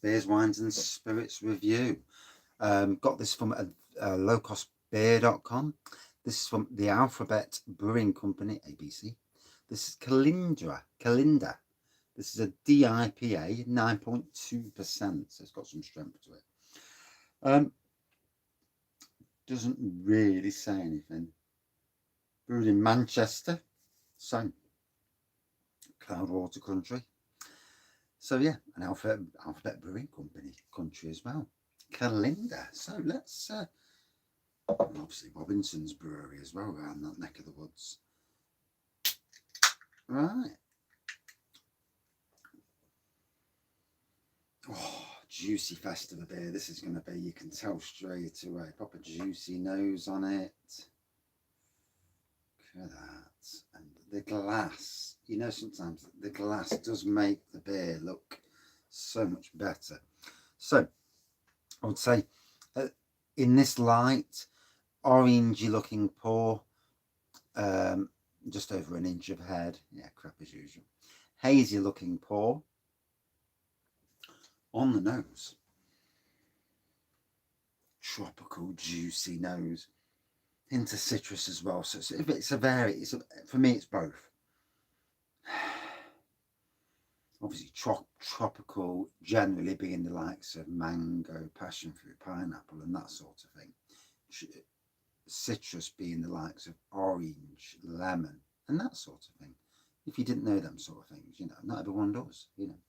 Beers, Wines and Spirits review. Got this from lowcostbeer.com. This is from the Alphabet Brewing Company, ABC. This is Kalinda. This is a DIPA, 9.2%, so it's got some strength to it. Doesn't really say anything. Brewed in Manchester, so Cloudwater country. So yeah, an Alphabet Brewing Company country as well. Kalinda. So let's obviously Robinson's Brewery as well around that neck of the woods. Right. Oh, juicy fest of a beer. This is going to be, you can tell straight away. Proper juicy nose on it. Look at that. And the glass. You know, sometimes the glass does make the beer look so much better. So, I would say, in this light, orangey looking pour, just over an inch of head. Yeah, crap as usual. Hazy looking pour. On the nose, tropical juicy nose, hint of citrus as well. So for me it's both. Obviously tropical generally being the likes of mango, passion fruit, pineapple and that sort of thing. Citrus being the likes of orange, lemon and that sort of thing. If you didn't know them sort of things, you know, not everyone does, you know.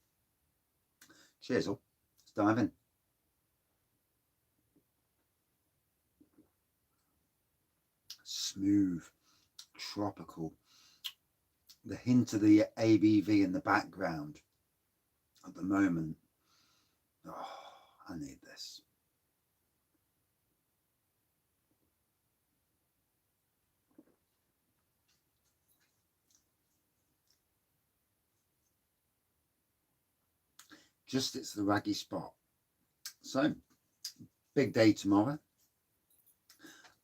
Cheers up. Let's dive in. Smooth, tropical. The hint of the ABV in the background at the moment. Oh, I need this. Just it's the Wraggys spot. So, big day tomorrow.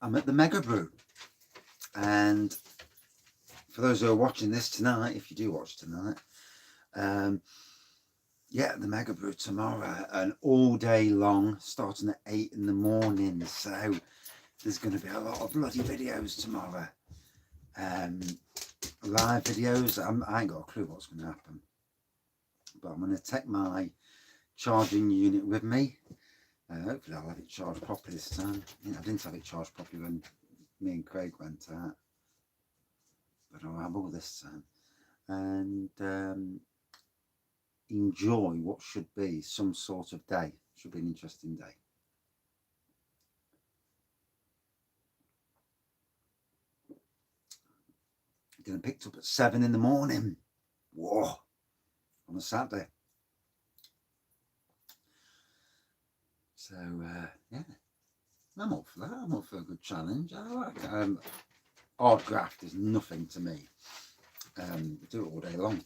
I'm at the Mega Brew. And for those who are watching this tonight, if you do watch tonight, yeah, the Mega Brew tomorrow, and all day long, starting at 8 in the morning. So there's going to be a lot of bloody videos tomorrow. Live videos. I ain't got a clue what's going to happen. But I'm going to take my charging unit with me. Hopefully I'll have it charged properly this time. You know, I didn't have it charged properly when me and Craig went out. But I'll have all this time. And enjoy what should be some sort of day. Should be an interesting day. Getting picked up at 7 in the morning. Whoa. On a Saturday. So, yeah. I'm up for that. I'm up for a good challenge. I like it. Hard graft is nothing to me. Do it all day long.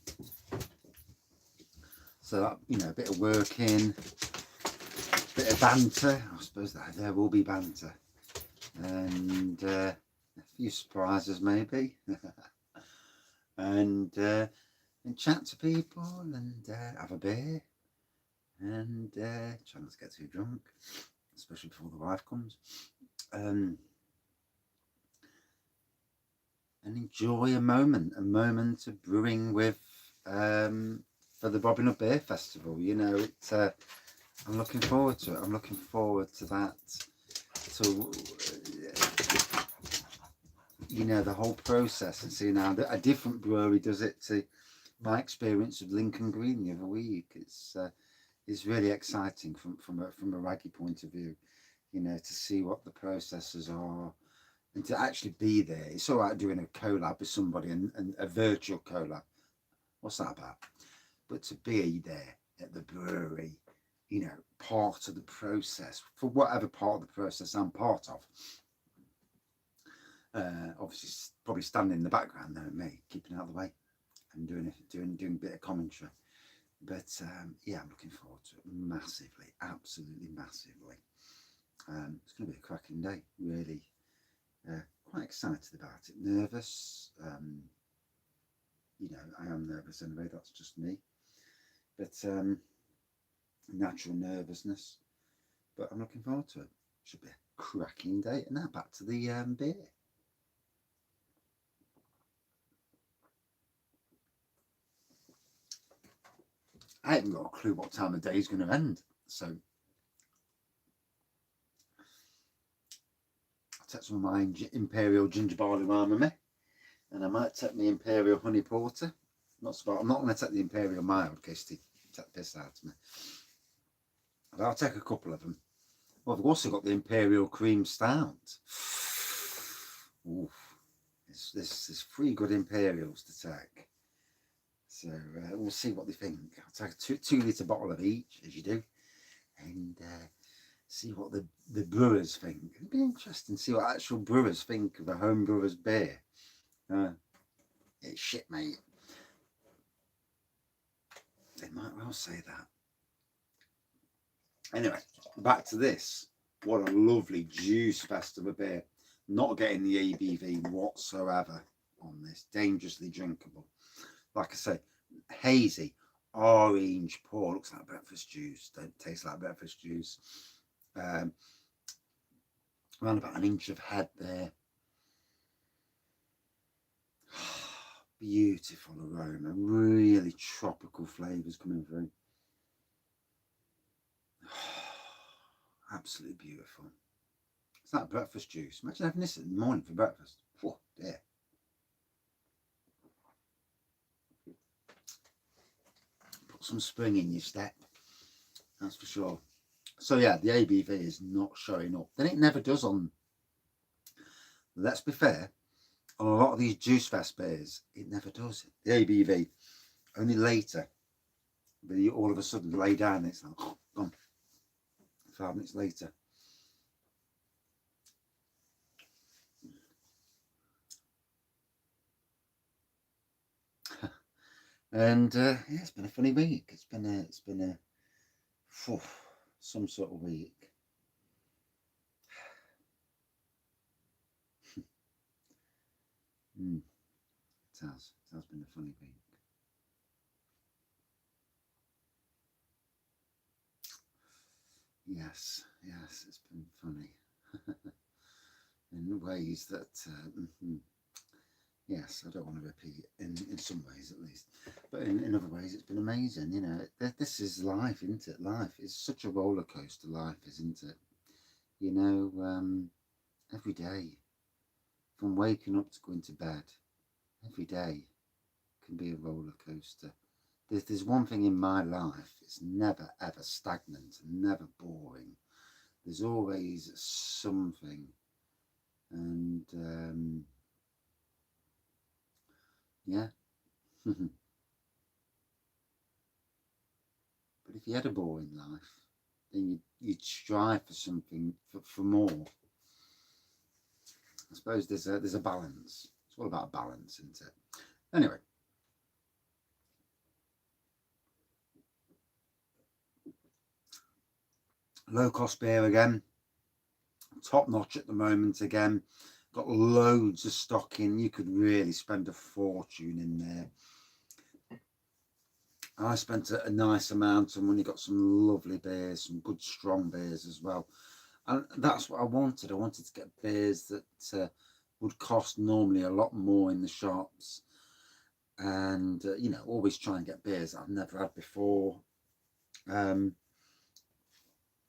So that, you know, a bit of working, a bit of banter. I suppose that there will be banter, and a few surprises maybe, and chat to people and have a beer, and try not to get too drunk, especially before the wife comes. And enjoy a moment of brewing with for the Robin Hood Beer Festival. You know, it's I'm looking forward to it. I'm looking forward to that. So you know, the whole process, and seeing how a different brewery does it to my experience of Lincoln Green the other week. It's really exciting from a Wraggy point of view. You know, to see what the processes are. And to actually be there. It's all right doing a collab with somebody and a virtual collab. What's that about? But to be there at the brewery, you know, part of the process, for whatever part of the process I'm part of. Obviously, probably standing in the background there, me, keeping out of the way and doing a bit of commentary. But yeah, I'm looking forward to it massively, absolutely massively. It's going to be a cracking day, really. Quite excited about it. Nervous. You know, I am nervous anyway. That's just me. But natural nervousness. But I'm looking forward to it. Should be a cracking day. And now back to the beer. I haven't got a clue what time the day is going to end. So I'll take some of my Imperial Ginger Barley Wine with me. And I might take my Imperial Honey Porter. I'm not going to take the Imperial Mild in case they take the piss out of me. But I'll take a couple of them. Well, I've also got the Imperial Cream Stout. Oof. There's 3 good Imperials to take. So we'll see what they think. I'll take a 2 litre bottle of each, as you do. And see what the brewers think. It'd be interesting to see what actual brewers think of a home brewer's beer. It's shit, mate. They might well say that. Anyway, back to this. What a lovely juice fest of a beer. Not getting the ABV whatsoever on this. Dangerously drinkable. Like I say, hazy, orange pour. Looks like breakfast juice. Don't taste like breakfast juice. Around about an inch of head there. Beautiful aroma. Really tropical flavours coming through. Absolutely beautiful. It's like breakfast juice. Imagine having this in the morning for breakfast. Oh, dear. Put some spring in your step. That's for sure. So yeah, the ABV is not showing up. Then it never does on, let's be fair, on a lot of these Juice Fest beers, it never does. The ABV, only later, but you all of a sudden lay down and it's like, oh, gone. 5 minutes later. And yeah, it's been a funny week. It's been a some sort of week. It has been a funny week. Yes, it's been funny in ways that yes, I don't want to repeat in some ways at least, but in other ways it's been amazing. You know, this is life, isn't it? Life is such a roller coaster. Life, isn't it? You know, every day, from waking up to going to bed, every day can be a roller coaster. There's one thing in my life, it's never ever stagnant, never boring. There's always something. And yeah. But if you had a boring life, then you'd strive for something, for more. I suppose there's a balance. It's all about balance, isn't it? Anyway. Low cost beer again. Top notch at the moment again. Got loads of stock in. You could really spend a fortune in there. I spent a nice amount of money, got some lovely beers, some good strong beers as well. And that's what I wanted. I wanted to get beers that would cost normally a lot more in the shops. And, you know, always try and get beers I've never had before. And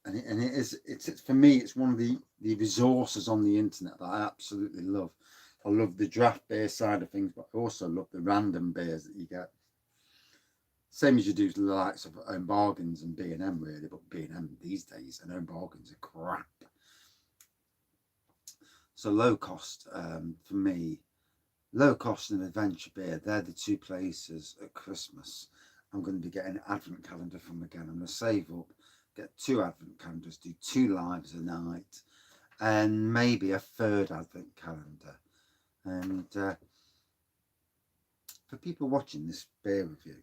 it's for me, it's one of the resources on the internet that I absolutely love. I love the draft beer side of things, but I also love the random beers that you get. Same as you do the likes of Own Bargains and B&M really, but B&M these days and Own Bargains are crap. So low cost for me, low cost and adventure beer, they're the 2 places at Christmas I'm going to be getting an advent calendar from again. I'm going to save up, get 2 advent calendars, do 2 lives a night, and maybe a 3rd advent calendar. And for people watching this beer review,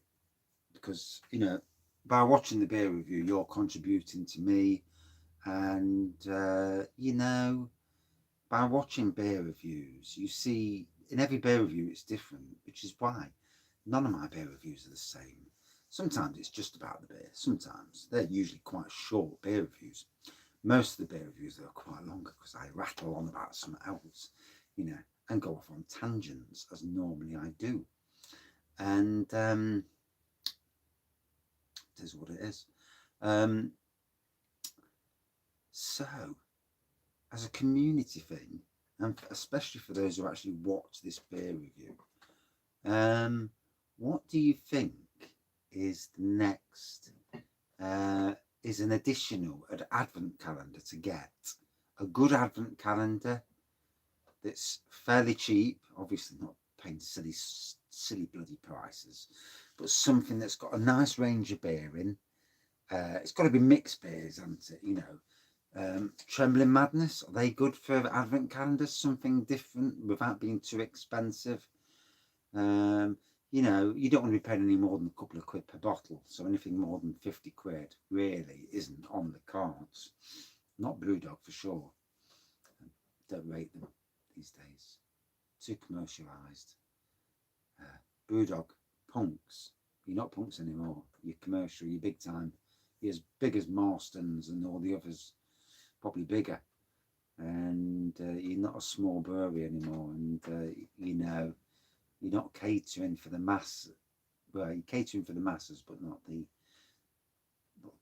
because, you know, by watching the beer review, you're contributing to me. And, you know, by watching beer reviews, you see in every beer review it's different, which is why none of my beer reviews are the same. Sometimes it's just about the beer. Sometimes they're usually quite short beer reviews. Most of the beer reviews are quite longer because I rattle on about something else, you know, and go off on tangents as normally I do. And it is what it is. So, as a community thing, and especially for those who actually watch this beer review, what do you think is the next, is an additional advent calendar to get? A good advent calendar that's fairly cheap, obviously not paying silly bloody prices, but something that's got a nice range of beer in. It's got to be mixed beers, hasn't it? You know, Trembling Madness, are they good for advent calendars? Something different without being too expensive. You know, you don't want to be paying any more than a couple of quid per bottle, so anything more than 50 quid really isn't on the cards. Not Brewdog for sure. Don't rate them these days. Too commercialised. Brewdog, punks. You're not punks anymore. You're commercial, you're big time. You're as big as Marston's and all the others, probably bigger. And you're not a small brewery anymore. And, you know, you're not catering for the mass. Well, you're catering for the masses, but not the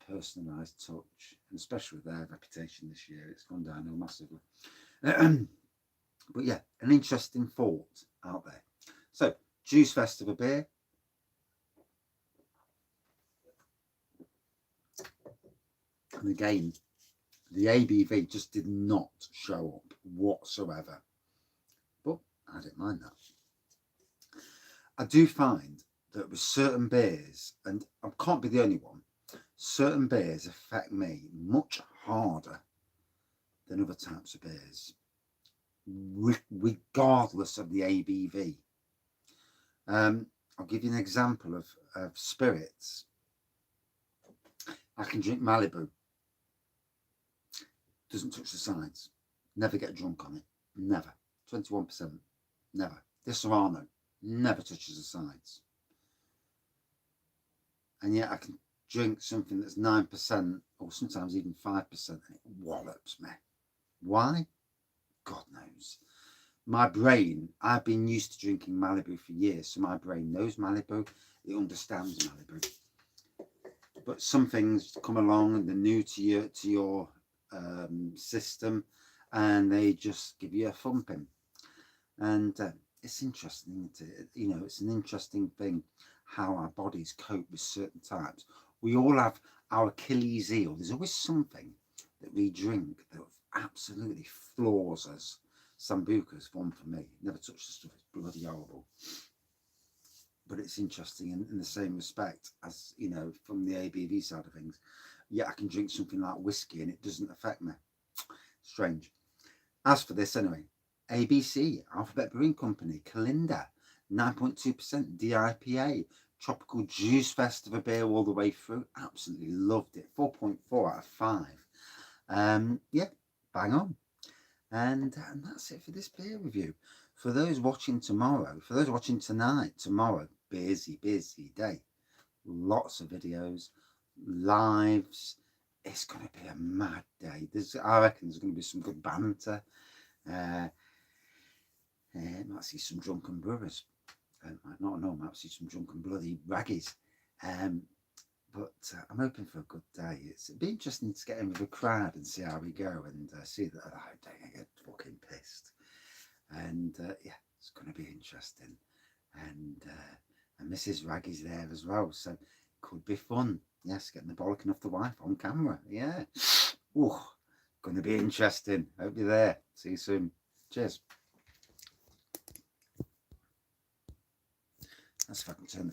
personalised touch. And especially with their reputation this year, it's gone downhill massively. But yeah, an interesting thought out there. So, Juice Fest of a beer. And again, the ABV just did not show up whatsoever. But I didn't mind that. I do find that with certain beers, and I can't be the only one, certain beers affect me much harder than other types of beers, regardless of the ABV. I'll give you an example of spirits. I can drink Malibu. Doesn't touch the sides. Never get drunk on it. Never. 21%. Never. This Serrano never touches the sides. And yet I can drink something that's 9% or sometimes even 5% and it wallops me. Why? God knows. My brain, I've been used to drinking Malibu for years, so my brain knows Malibu, it understands Malibu. But some things come along and they're new to your system, and they just give you a thumping. And it's interesting, isn't it? You know, it's an interesting thing how our bodies cope with certain types. We all have our Achilles heel. There's always something that we drink that absolutely floors us. Sambuca's one for me. Never touched the stuff, it's bloody horrible. But it's interesting in the same respect as, you know, from the ABV side of things. Yeah, I can drink something like whiskey and it doesn't affect me. Strange. As for this anyway, ABC, Alphabet Brewing Company, Kalinda, 9.2% DIPA, tropical juice fest of a beer all the way through. Absolutely loved it. 4.4 out of 5. Yeah, bang on. And that's it for this beer review. For those watching tomorrow, for those watching tonight, tomorrow, busy day. Lots of videos, lives. It's going to be a mad day. I reckon there's going to be some good banter. Might see some drunken brewers. Might see some drunken bloody Wraggys. But I'm hoping for a good day. It'd be interesting to get in with a crowd and see how we go and see that I get fucking pissed. And yeah, it's going to be interesting. And Mrs. Wraggy's there as well, so it could be fun. Yes, getting the bollocking off the wife on camera. Yeah. Ooh, going to be interesting. Hope you're there. See you soon. Cheers. Let's see if I can turn the